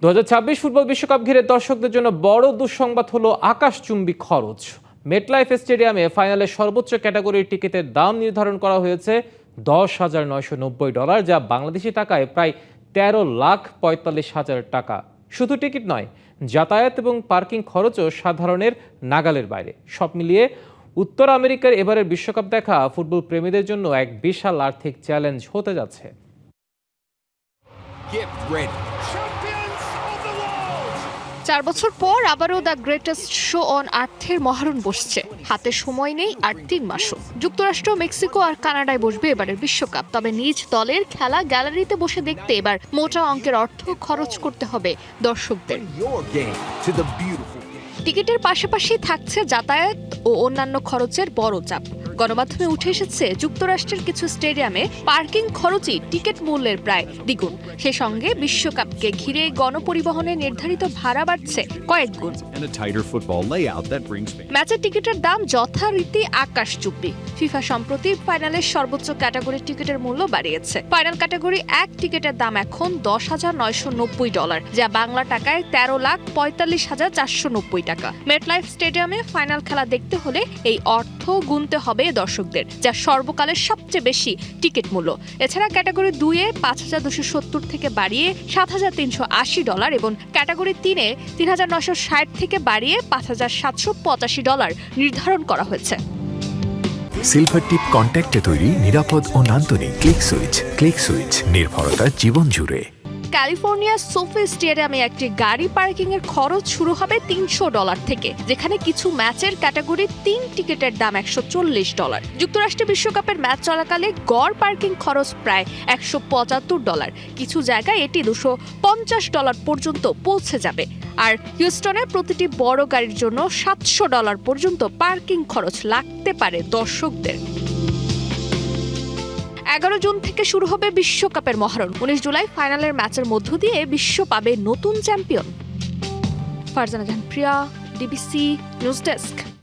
2026 football বিশ্বকাপ ঘিরে দর্শকদের জন্য বড় দুঃসংবাদ হলো আকাশচুম্বী খরচ। মেটলাইফ স্টেডিয়ামে ফাইনালের সর্বোচ্চ ক্যাটাগরির টিকিটের দাম নির্ধারণ করা হয়েছে $10,990, যা বাংলাদেশি টাকায় প্রায় 13,45,000 টাকা। শুধু টিকিট নয়, যাতায়াত এবং পার্কিং খরচও সাধারণের নাগালের বাইরে। সব মিলিয়ে উত্তর আমেরিকার এবারের বিশ্বকাপ দেখা ফুটবল প্রেমীদের জন্য এক বিশাল আর্থিক চ্যালেঞ্জ হতে যাচ্ছে। 4 বছর পর আবারও দ্য গ্রেটেস্ট শো অন আর্থের মহারণ বসছে। হাতে সময় নেই আর 3 মাসও। যুক্তরাষ্ট্র, মেক্সিকো আর কানাডায় বসবে এবারের বিশ্বকাপ। তবে নিজ দলের খেলা গ্যালারিতে বসে দেখতে এবার মোটা অঙ্কের অর্থ খরচ করতে হবে দর্শকদের। টিকিটের পাশাপাশি থাকছে যাতায়াত ও অন্যান্য খরচের বড় চাপ। গণমাধ্যমে উঠে এসেছে যুক্তরাষ্ট্রের কিছু স্টেডিয়ামে পার্কিং খরচই টিকিট মূল্যের প্রায় দ্বিগুণ। সে সঙ্গে বিশ্বকাপকে ঘিরে গণপরিবহনে নির্ধারিত ভাড়া বাড়ছে কয়েক গুণ। ম্যাচের টিকিটের দাম যথারীতি আকাশচুম্বী। ফিফা সম্প্রতি ফাইনালের সর্বোচ্চ ক্যাটাগরির টিকিটের মূল্য বাড়িয়েছে। ফাইনাল ক্যাটাগরি 1 টিকিটের দাম এখন $10,990, যা বাংলা টাকায় 13,45,490 টাকা। মেটলাইফ স্টেডিয়ামে ফাইনাল খেলা দেখতে হলে এই অর্থ গুনতে হবে দর্শকদের, যা সর্বকালের সবচেয়ে বেশি টিকিট মূল্য। এছাড়া ক্যাটাগরি 2-এ $5,270 থেকে বাড়িয়ে $7,380 এবং ক্যাটাগরি 3-এ $3,960 থেকে বাড়িয়ে $5,785 নির্ধারণ করা হয়েছে। সিলভার টিপ কন্ট্যাক্টে তৈরি নিরাপদ ও নান্দনিক ক্লিক সুইচ। ক্লিক সুইচ, নির্ভরতা জীবন জুড়ে। ক্যালিফোর্নিয়ার সোফি স্টেডিয়ামে একটি গাড়ি পার্কিং এর খরচ শুরু হবে $300 থেকে, যেখানে কিছু ম্যাচের ক্যাটাগরি 3 টিকিটের দাম $140। যুক্তরাষ্ট্রে বিশ্বকাপের ম্যাচ চলাকালে গড় পার্কিং খরচ প্রায় $175। কিছু জায়গায় এটি $250 পর্যন্ত পৌঁছে যাবে। আর হিউস্টনে প্রতিটি বড় গাড়ির জন্য $700 পর্যন্ত পার্কিং খরচ লাগতে পারে দর্শকদের। 11 জুন থেকে শুরু হবে বিশ্বকাপের মহারণ। 19 জুলাই ফাইনালের ম্যাচের মধ্য দিয়ে বিশ্ব পাবে নতুন চ্যাম্পিয়ন। ফারজানা জাহান প্রিয়া, ডিবিসি নিউজ ডেস্ক।